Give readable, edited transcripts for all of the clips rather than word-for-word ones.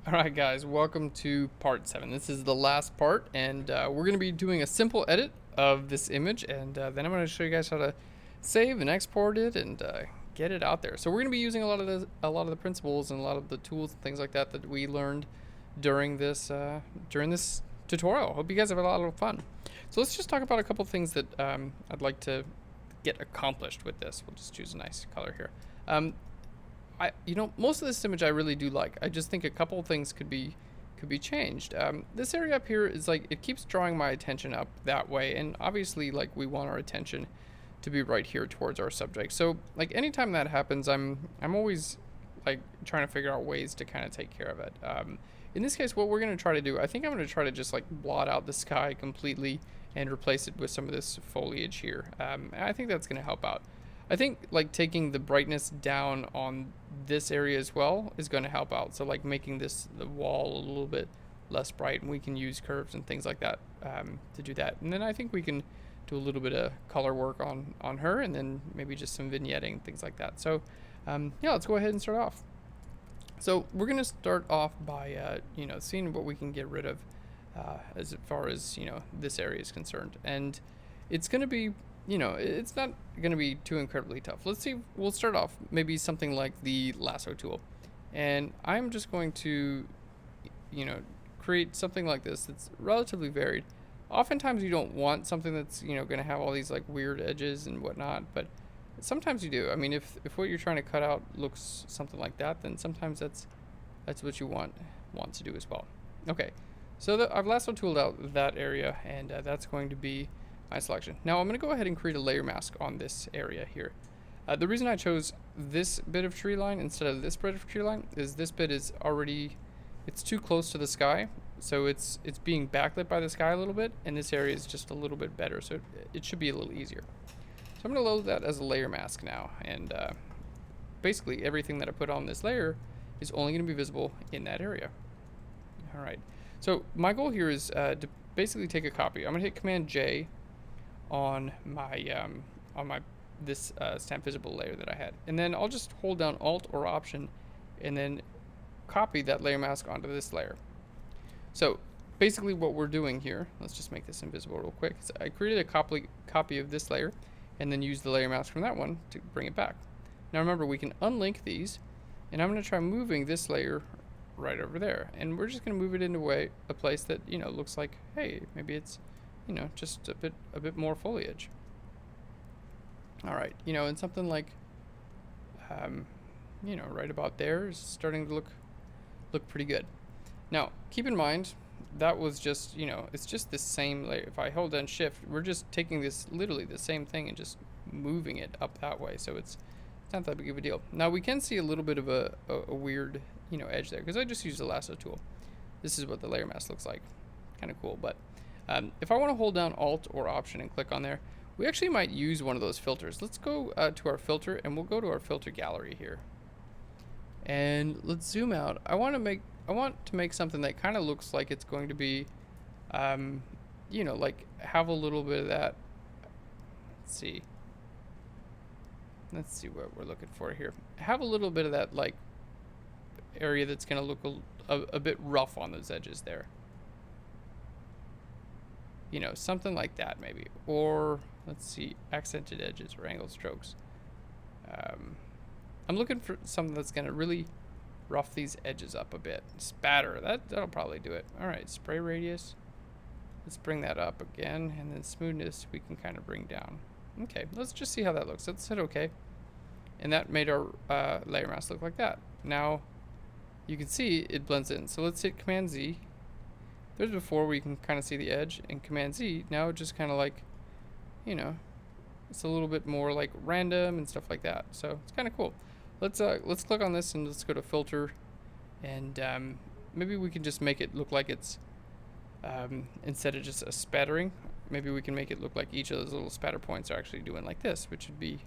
All right, guys, welcome to part 7. This is the last part, and we're going to be doing a simple edit of this image, and then I'm going to show you guys how to save and export it and get it out there. So we're going to be using a lot of the principles and a lot of the tools and things like that that we learned during this tutorial. Hope you guys have a lot of fun. So let's just talk about a couple things that I'd like to get accomplished with this. We'll just choose a nice color here. Most of this image I really do like. I just think a couple of things could be changed. This area up here is like, it keeps drawing my attention up that way, and obviously like we want our attention to be right here towards our subject. So like anytime that happens, I'm always like trying to figure out ways to kind of take care of it. In this case, what we're going to try to do, I think I'm going to try to just like blot out the sky completely and replace it with some of this foliage here. I think that's going to help out. I think like taking the brightness down on this area as well is going to help out. So like making the wall a little bit less bright, and we can use curves and things like that to do that. And then I think we can do a little bit of color work on her, and then maybe just some vignetting, things like that. So yeah, let's go ahead and start off. So we're going to start off by seeing what we can get rid of as far as this area is concerned, and it's going to be it's not going to be too incredibly tough. Let's see. We'll start off maybe something like the lasso tool, and I'm just going to create something like this that's relatively varied. Oftentimes you don't want something that's going to have all these like weird edges and whatnot, but sometimes you do. I mean, if what you're trying to cut out looks something like that, then sometimes that's what you want to do as well. Okay, so I've lasso tooled out that area, and that's going to be my selection. Now I'm going to go ahead and create a layer mask on this area here. The reason I chose this bit of tree line instead of this bit of tree line is this bit is already, it's too close to the sky, so it's being backlit by the sky a little bit, and this area is just a little bit better, so it should be a little easier. So I'm going to load that as a layer mask now, and basically everything that I put on this layer is only going to be visible in that area. All right, so my goal here is to basically take a copy. I'm going to hit Command J on my this stamp visible layer that I had, and then I'll just hold down Alt or Option and then copy that layer mask onto this layer. So basically what we're doing here, let's just make this invisible real quick. So I created a copy of this layer and then use the layer mask from that one to bring it back. Now remember, we can unlink these, and I'm going to try moving this layer right over there, and we're just going to move it into a place that looks like, hey, maybe it's just a bit more foliage. All right, and something like, right about there is starting to look pretty good. Now, keep in mind, that was just, it's just the same layer. If I hold down Shift, we're just taking this, literally the same thing, and just moving it up that way. So it's not that big of a deal. Now, we can see a little bit of a weird, edge there, because I just used the lasso tool. This is what the layer mask looks like. Kind of cool, but if I want to hold down Alt or Option and click on there, we actually might use one of those filters. Let's go to our filter, and we'll go to our filter gallery here. And let's zoom out. I want to make something that kind of looks like it's going to be, like have a little bit of that. Let's see what we're looking for here. Have a little bit of that like area that's going to look a bit rough on those edges there. Something like that maybe. Or let's see, accented edges or angled strokes. I'm looking for something that's going to really rough these edges up a bit. Spatter, that'll probably do it. All right, spray radius. Let's bring that up again, and then smoothness we can kind of bring down. Okay, let's just see how that looks. Let's hit OK. And that made our layer mask look like that. Now, you can see it blends in. So let's hit Command Z. There's before where you can kind of see the edge, and Command Z, now it just kind of like, it's a little bit more like random and stuff like that. So it's kind of cool. Let's click on this and let's go to filter, and maybe we can just make it look like it's instead of just a spattering, maybe we can make it look like each of those little spatter points are actually doing like this, which would be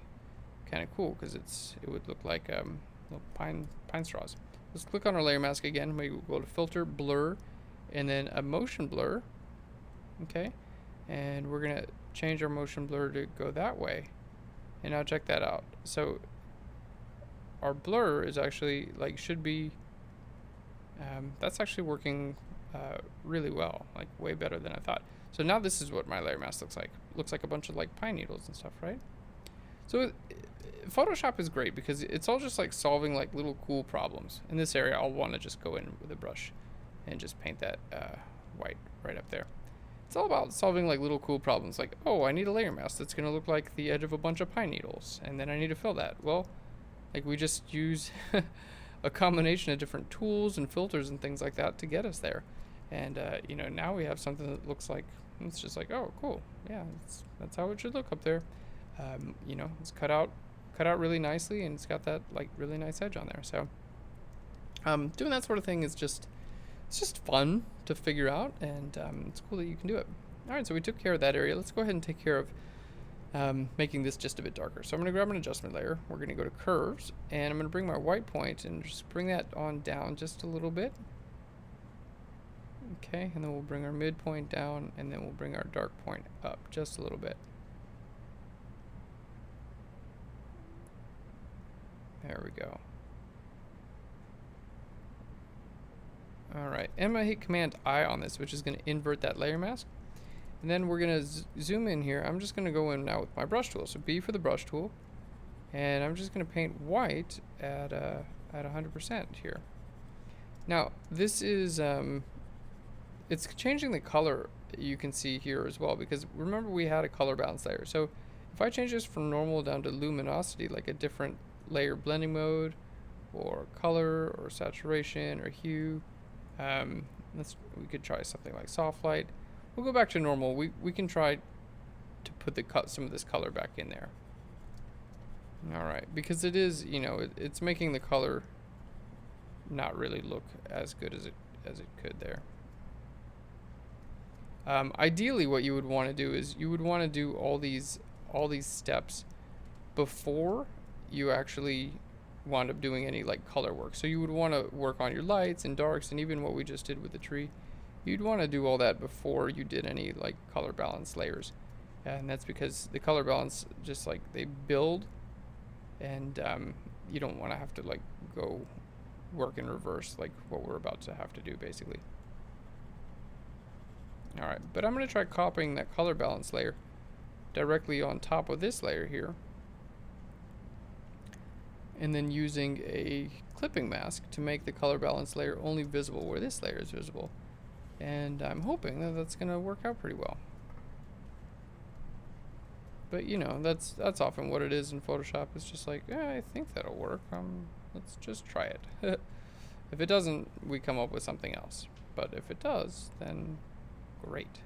kind of cool because it would look like little pine straws. Let's click on our layer mask again. We go to filter, blur, and then a motion blur. Okay, and we're gonna change our motion blur to go that way. And now check that out. So our blur is actually like should be That's actually working really well, like way better than I thought. So now this is what my layer mask looks like. Looks like a bunch of like pine needles and stuff, right? So Photoshop is great because it's all just like solving like little cool problems. In this area, I'll want to just go in with a brush and just paint that white right up there. It's all about solving like little cool problems, like, oh, I need a layer mask that's going to look like the edge of a bunch of pine needles, and then I need to fill that. Well, like we just use a combination of different tools and filters and things like that to get us there. And now we have something that looks like, it's just like, oh, cool, yeah, that's how it should look up there. It's cut out really nicely, and it's got that like really nice edge on there. So doing that sort of thing is just, it's just fun to figure out, and it's cool that you can do it. All right, so we took care of that area. Let's go ahead and take care of making this just a bit darker. So I'm going to grab an adjustment layer. We're going to go to curves, and I'm going to bring my white point and just bring that on down just a little bit. Okay, and then we'll bring our midpoint down, and then we'll bring our dark point up just a little bit. There we go. All right, and I'm gonna hit Command I on this, which is gonna invert that layer mask. And then we're gonna zoom in here. I'm just gonna go in now with my brush tool. So B for the brush tool, and I'm just gonna paint white at 100% here. Now this is it's changing the color. You can see here as well, because remember we had a color balance layer. So if I change this from normal down to luminosity, like a different layer blending mode, or color, or saturation, or hue. We could try something like soft light. We'll go back to normal. We can try to put some of this color back in there. All right, because it is, it's making the color not really look as good as it could there. Ideally, what you would want to do is you would want to do all these steps before you actually wound up doing any like color work. So you would want to work on your lights and darks, and even what we just did with the tree. You'd want to do all that before you did any like color balance layers, and that's because the color balance just like they build, and you don't want to have to like go work in reverse like what we're about to have to do basically. All right, but I'm going to try copying that color balance layer directly on top of this layer here, and then using a clipping mask to make the color balance layer only visible where this layer is visible. And I'm hoping that that's going to work out pretty well. But that's often what it is in Photoshop. It's just like, I think that'll work. Let's just try it. If it doesn't, we come up with something else. But if it does, then great.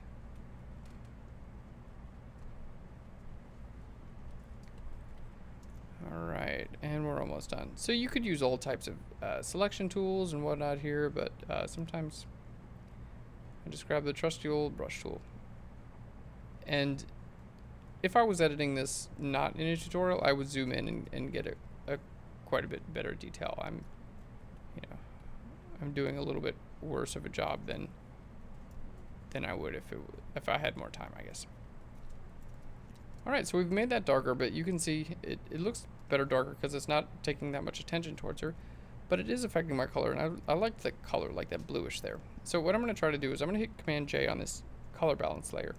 Alright, and we're almost done. So you could use all types of selection tools and whatnot here, but sometimes I just grab the trusty old brush tool. And if I was editing this not in a tutorial, I would zoom in and get a quite a bit better detail. I'm doing a little bit worse of a job than I would if I had more time, I guess. Alright, so we've made that darker, but you can see it looks better darker because it's not taking that much attention towards her, but it is affecting my color, and I like the color, like that bluish there. So what I'm going to try to do is I'm going to hit Command J on this color balance layer.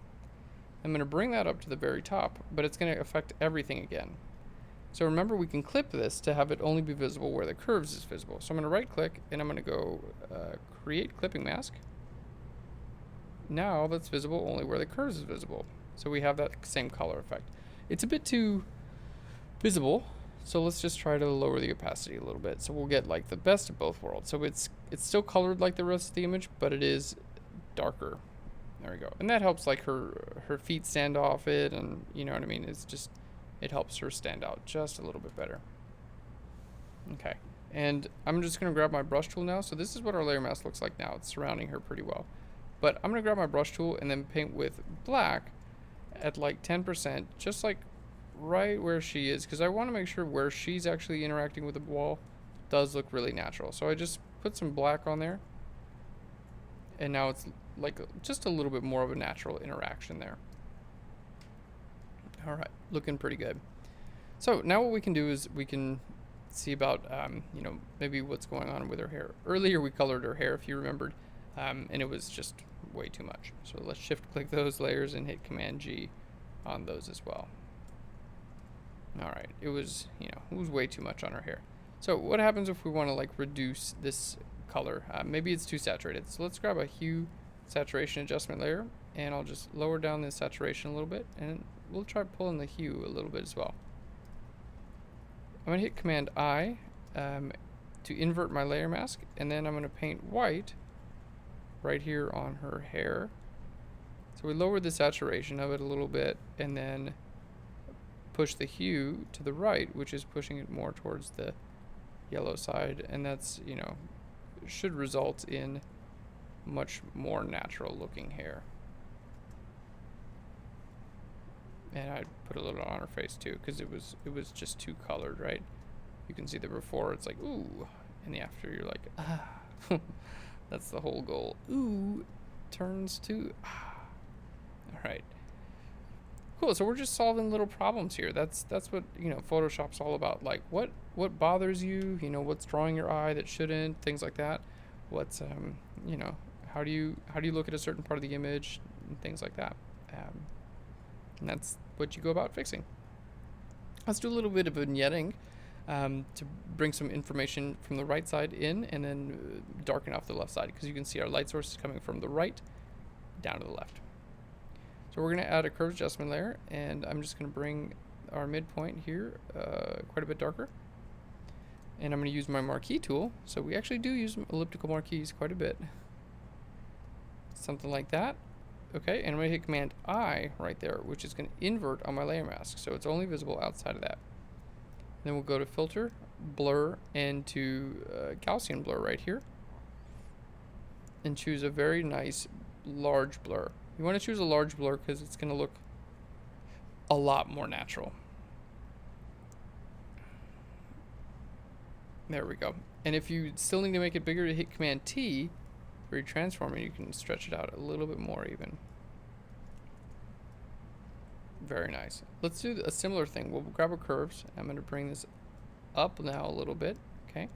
I'm going to bring that up to the very top, but it's going to affect everything again. So remember, we can clip this to have it only be visible where the curves is visible. So I'm going to right click, and I'm going to go create clipping mask. Now that's visible only where the curves is visible. So we have that same color effect. It's a bit too visible, so let's just try to lower the opacity a little bit. So we'll get like the best of both worlds. So it's still colored like the rest of the image, but it is darker. There we go. And that helps like her feet stand off it, and you know what I mean? It helps her stand out just a little bit better. Okay. And I'm just going to grab my brush tool now. So this is what our layer mask looks like now. It's surrounding her pretty well. But I'm going to grab my brush tool and then paint with black at like 10%, just like right where she is, because I want to make sure where she's actually interacting with the wall does look really natural. So I just put some black on there, and now it's like just a little bit more of a natural interaction there. All right, looking pretty good. So now what we can do is we can see about, you know, maybe what's going on with her hair. Earlier we colored her hair, if you remembered, and it was just way too much. So let's shift click those layers and hit Command G on those as well. All right, it was, you know, it was way too much on her hair. So what happens if we want to like reduce this color? Maybe it's too saturated. So let's grab a hue saturation adjustment layer, and I'll just lower down the saturation a little bit, and we'll try pulling the hue a little bit as well. I'm gonna hit Command I to invert my layer mask, and then I'm gonna paint white right here on her hair. So we lowered the saturation of it a little bit, and then push the hue to the right, which is pushing it more towards the yellow side, and that's, you know, should result in much more natural looking hair. And I'd put a little on her face too, because it was just too colored, right? You can see the before, it's like ooh, and the after, you're like ah. That's the whole goal. Ooh turns to ah. All right. Cool. So we're just solving little problems here. That's what, you know, Photoshop's all about. Like what bothers you? You know, what's drawing your eye that shouldn't? Things like that. What's you know, how do you look at a certain part of the image and things like that. And that's what you go about fixing. Let's do a little bit of vignetting to bring some information from the right side in, and then darken off the left side, because you can see our light source is coming from the right down to the left. So we're going to add a curves adjustment layer, and I'm just going to bring our midpoint here quite a bit darker. And I'm going to use my marquee tool. So we actually do use elliptical marquees quite a bit. Something like that. Okay, and I'm going to hit Command I right there, which is going to invert on my layer mask, so it's only visible outside of that. Then we'll go to Filter, Blur, and to Gaussian Blur right here, and choose a very nice large blur. You want to choose a large blur because it's going to look a lot more natural. There we go. And if you still need to make it bigger, you hit Command T for your transform, and you can stretch it out a little bit more even. Very nice. Let's do a similar thing. We'll grab our curves. I'm going to bring this up now a little bit. Okay.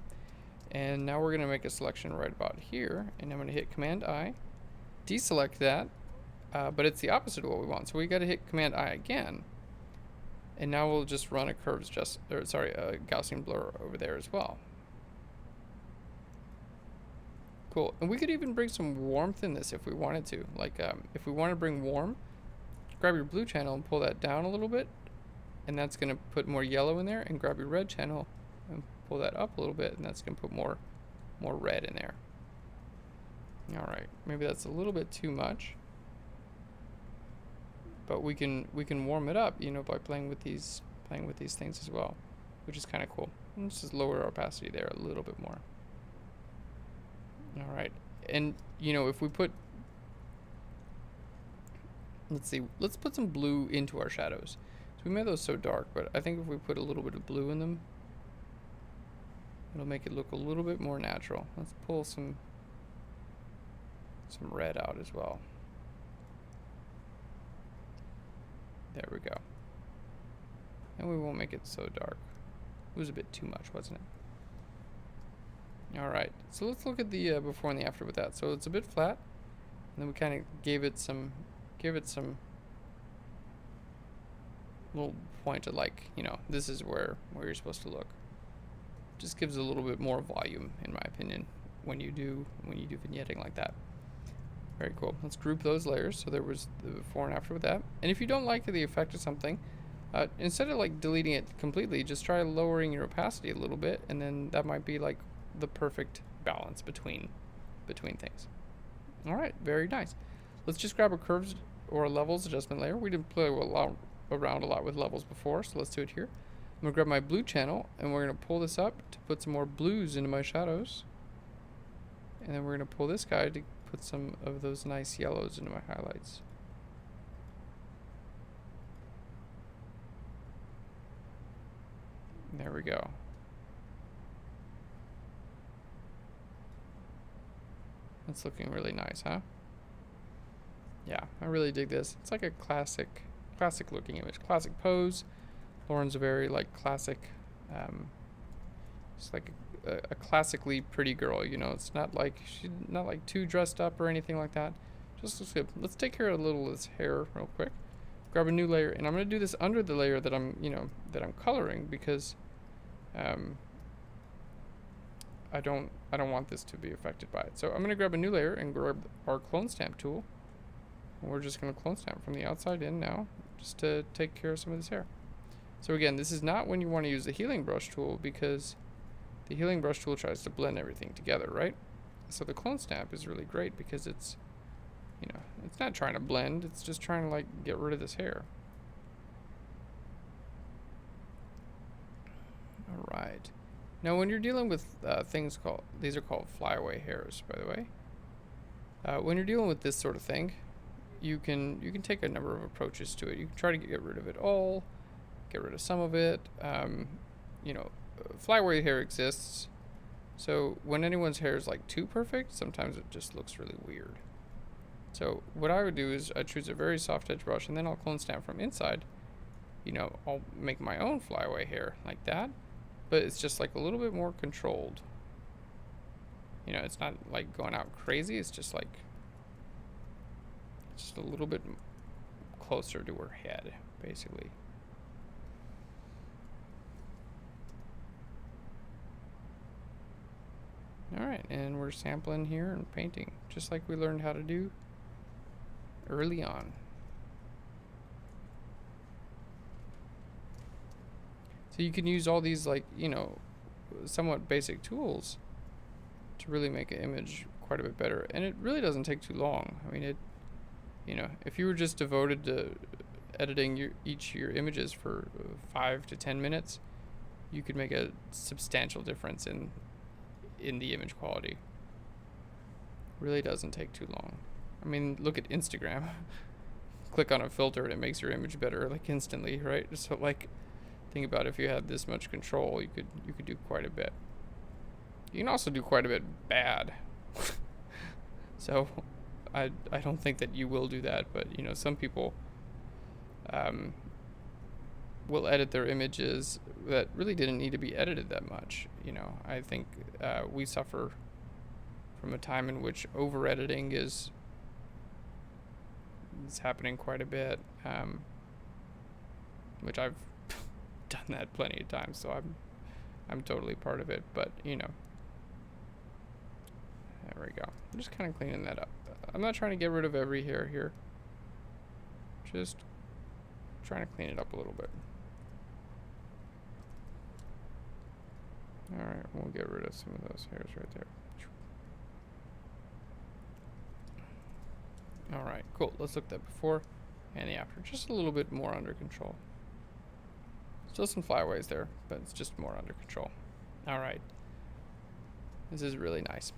And now we're going to make a selection right about here. And I'm going to hit Command I, deselect that, but it's the opposite of what we want. So we got to hit Command I again. And now we'll just run a curves a Gaussian blur over there as well. Cool. And we could even bring some warmth in this if we wanted to. Like if we want to bring warm, grab your blue channel and pull that down a little bit, and that's going to put more yellow in there, and grab your red channel and pull that up a little bit, and that's going to put more red in there. All right, maybe that's a little bit too much, but we can warm it up, you know, by playing with these things as well, which is kind of cool. Let's just lower our opacity there a little bit more. All right, and you know, if we put, let's put some blue into our shadows. So we made those so dark, but I think if we put a little bit of blue in them, it'll make it look a little bit more natural. Let's pull some red out as well. There we go. And we won't make it so dark. It was a bit too much, wasn't it? All right, so let's look at the before and the after with that. So it's a bit flat, and then we kind of gave it some little point to, like, you know, this is where you're supposed to look. Just gives a little bit more volume, in my opinion, when you do vignetting like that. Very cool. Let's group those layers. So there was the before and after with that. And if you don't like the effect of something, instead of like deleting it completely, just try lowering your opacity a little bit, and then that might be like the perfect balance between things. All right, very nice. Let's just grab a curves or a levels adjustment layer. We didn't play around a lot with levels before, so let's do it here. I'm gonna grab my blue channel, and we're gonna pull this up to put some more blues into my shadows, and then we're gonna pull this guy to put some of those nice yellows into my highlights. There we go. That's looking really nice, huh? Yeah, I really dig this. It's like a classic looking image. Classic pose. Lauren's a very like classic It's like a classically pretty girl, you know. It's not like she's not like too dressed up or anything like that. Just looks good. Let's take care of a little of this hair real quick. Grab a new layer, and I'm gonna do this under the layer that I'm coloring because I don't want this to be affected by it. So I'm gonna grab a new layer and grab our clone stamp tool. And we're just gonna clone stamp from the outside in now, just to take care of some of this hair. So again, this is not when you want to use the healing brush tool, because the healing brush tool tries to blend everything together, right? So the clone stamp is really great because it's, you know, it's not trying to blend, it's just trying to like get rid of this hair. All right. Now when you're dealing with things called, these are called flyaway hairs, by the way. When you're dealing with this sort of thing, you can take a number of approaches to it. You can try to get rid of it all, get rid of some of it. You know, flyaway hair exists, so when anyone's hair is like too perfect, sometimes it just looks really weird. So what I would do is I choose a very soft edge brush, and then I'll clone stamp from inside. You know, I'll make my own flyaway hair like that, but it's just like a little bit more controlled. You know, it's not like going out crazy, it's just like just a little bit closer to her head, basically. Alright, and we're sampling here and painting, just like we learned how to do early on. So you can use all these, like, you know, somewhat basic tools to really make an image quite a bit better. And it really doesn't take too long. I mean, you know, if you were just devoted to editing each of your images for 5 to 10 minutes, you could make a substantial difference in the image quality. Really doesn't take too long. I mean, look at Instagram. Click on a filter and it makes your image better like instantly, right? So like, think about if you had this much control, you could do quite a bit. You can also do quite a bit bad. So I don't think that you will do that, but you know, some people will edit their images that really didn't need to be edited that much. You know, I think we suffer from a time in which over editing is happening quite a bit, which I've done that plenty of times, so I'm totally part of it. But you know, there we go. I'm just kind of cleaning that up. I'm not trying to get rid of every hair here, just trying to clean it up a little bit. Alright, we'll get rid of some of those hairs right there. Alright, cool. Let's look at that before and the after. Just a little bit more under control. Still some flyaways there, but it's just more under control. Alright. This is really nice.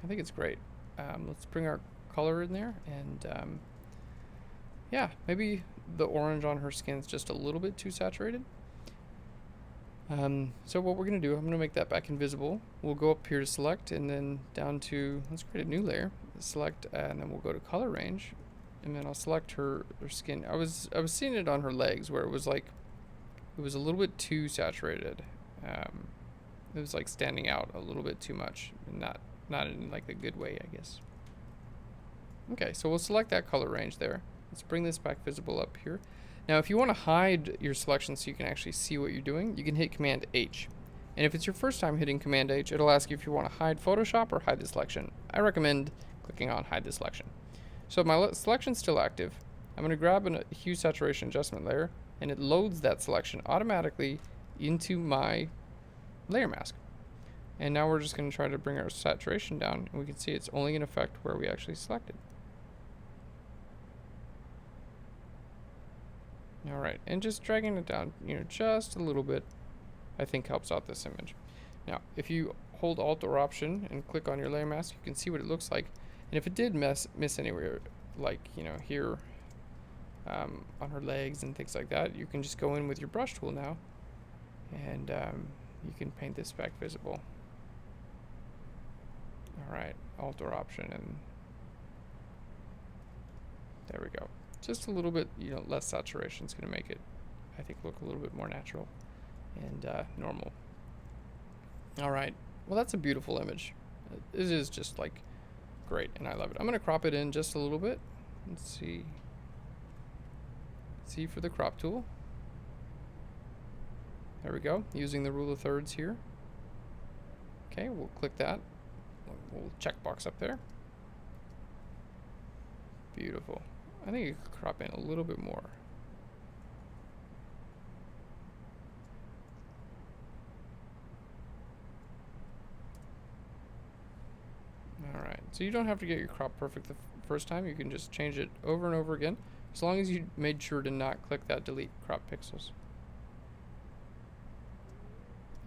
I think it's great. Let's bring our color in there, and yeah, maybe the orange on her skin's just a little bit too saturated. So what we're going to do, I'm going to make that back invisible. We'll go up here to select, and then down to, let's create a new layer, select, and then we'll go to color range, and then I'll select her skin. I was seeing it on her legs where it was like, it was a little bit too saturated. It was like standing out a little bit too much, and not in like a good way, I guess. Okay, so we'll select that color range there. Let's bring this back visible up here. Now, if you want to hide your selection so you can actually see what you're doing, you can hit Command H. And if it's your first time hitting Command H, it'll ask you if you want to hide Photoshop or hide the selection. I recommend clicking on Hide the Selection. So my selection's still active. I'm going to grab a hue saturation adjustment layer, and it loads that selection automatically into my layer mask. And now we're just going to try to bring our saturation down, and we can see it's only in effect where we actually selected. Alright, and just dragging it down, you know, just a little bit, I think helps out this image. Now, if you hold Alt or Option and click on your layer mask, you can see what it looks like. And if it did miss anywhere, like, you know, here on her legs and things like that, you can just go in with your brush tool now, and you can paint this back visible. Alright, Alt or Option, and there we go. Just a little bit, you know, less saturation is going to make it, I think, look a little bit more natural and normal. All right. Well, that's a beautiful image. It is just like great, and I love it. I'm gonna crop it in just a little bit. Let's see. C for the crop tool. There we go. Using the rule of thirds here. Okay, we'll click that. We'll checkbox up there. Beautiful. I think you could crop in a little bit more. Alright, so you don't have to get your crop perfect the first time. You can just change it over and over again, as long as you made sure to not click that delete crop pixels.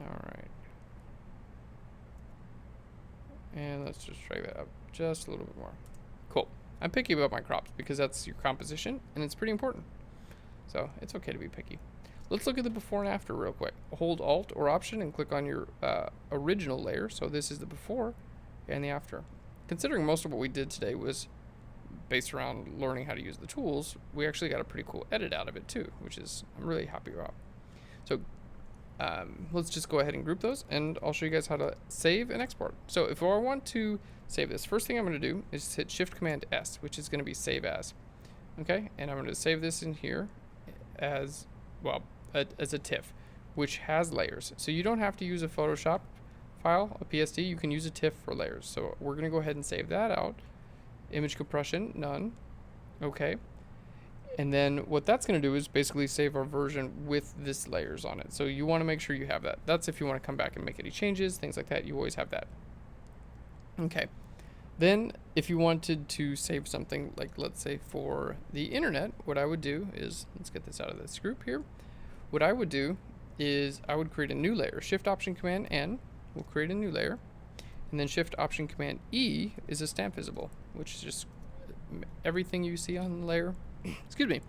Alright. And let's just drag that up just a little bit more. Cool. I'm picky about my crops because that's your composition and it's pretty important. So it's okay to be picky. Let's look at the before and after real quick. Hold Alt or Option and click on your original layer. So this is the before and the after. Considering most of what we did today was based around learning how to use the tools, we actually got a pretty cool edit out of it too, which is I'm really happy about. So let's just go ahead and group those, and I'll show you guys how to save and export. So if I want to save this, first thing I'm going to do is hit Shift Command S, which is going to be Save As. Okay, and I'm going to save this in here as, well, as a TIFF, which has layers. So you don't have to use a Photoshop file, a PSD, you can use a TIFF for layers. So we're going to go ahead and save that out. Image compression, none. Okay. And then what that's going to do is basically save our version with this layers on it. So you want to make sure you have that. That's if you want to come back and make any changes, things like that, you always have that. Okay. Then if you wanted to save something, like let's say for the internet, what I would do is, let's get this out of this group here. What I would do is I would create a new layer. Shift Option Command N will create a new layer. And then Shift Option Command E is a stamp visible, which is just everything you see on the layer. Excuse me.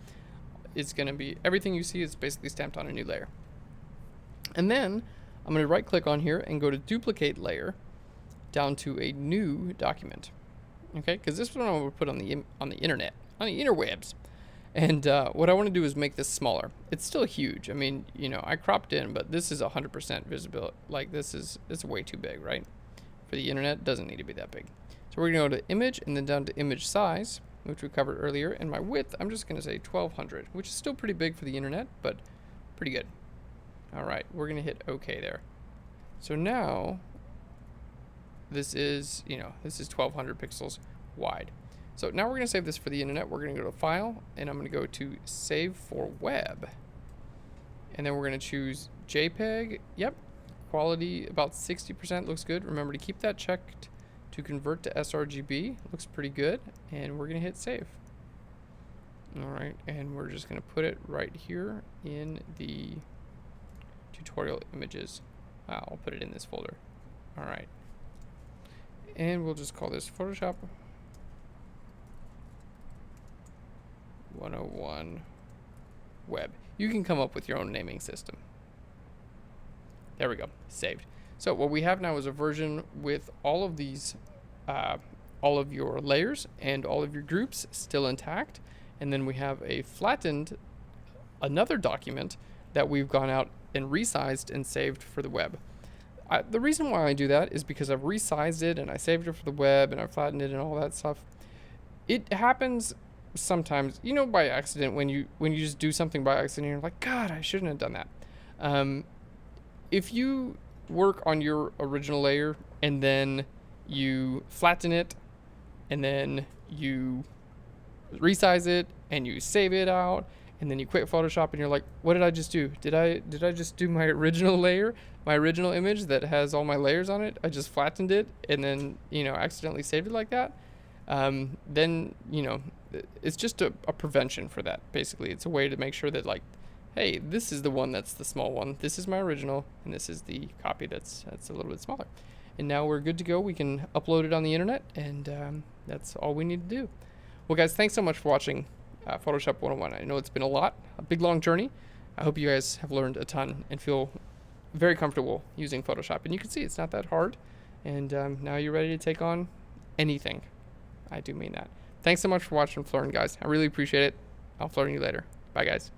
It's going to be everything you see is basically stamped on a new layer. And then I'm going to right click on here and go to duplicate layer down to a new document. Okay, because this one I would put on the internet, on the interwebs. And what I want to do is make this smaller. It's still huge. I mean, you know, I cropped in, but this is 100% visibility. Like it's way too big, right? For the internet, it doesn't need to be that big. So we're going to go to image and then down to image size, which we covered earlier. And my width, I'm just going to say 1200, which is still pretty big for the internet, but pretty good. All right, we're going to hit OK there. So now this is, you know, this is 1200 pixels wide. So now we're going to save this for the internet. We're going to go to File, and I'm going to go to Save for Web. And then we're going to choose JPEG. Yep, quality about 60% looks good. Remember to keep that checked to convert to sRGB. Looks pretty good. And we're going to hit Save. All right, and we're just going to put it right here in the tutorial images. I'll put it in this folder. All right. And we'll just call this Photoshop 101 Web. You can come up with your own naming system. There we go, saved. So what we have now is a version with all of these, all of your layers and all of your groups still intact. And then we have a flattened, another document that we've gone out and resized and saved for the web. The reason why I do that is because I've resized it and I saved it for the web and I flattened it and all that stuff. It happens sometimes, you know, by accident, when you just do something by accident, you're like, God, I shouldn't have done that. If you work on your original layer and then you flatten it and then you resize it and you save it out and then you quit Photoshop and you're like, what did I just do? Did I just do my original layer, my original image that has all my layers on it? I just flattened it and then, you know, accidentally saved it like that. Then, you know, it's just a prevention for that. Basically, it's a way to make sure that, like, hey, this is the one that's the small one. This is my original, and this is the copy that's a little bit smaller. And now we're good to go. We can upload it on the internet, and that's all we need to do. Well, guys, thanks so much for watching Photoshop 101. I know it's been a big, long journey. I hope you guys have learned a ton and feel very comfortable using Photoshop. And you can see it's not that hard. And now you're ready to take on anything. I do mean that. Thanks so much for watching Florin, guys. I really appreciate it. I'll Florin you later. Bye, guys.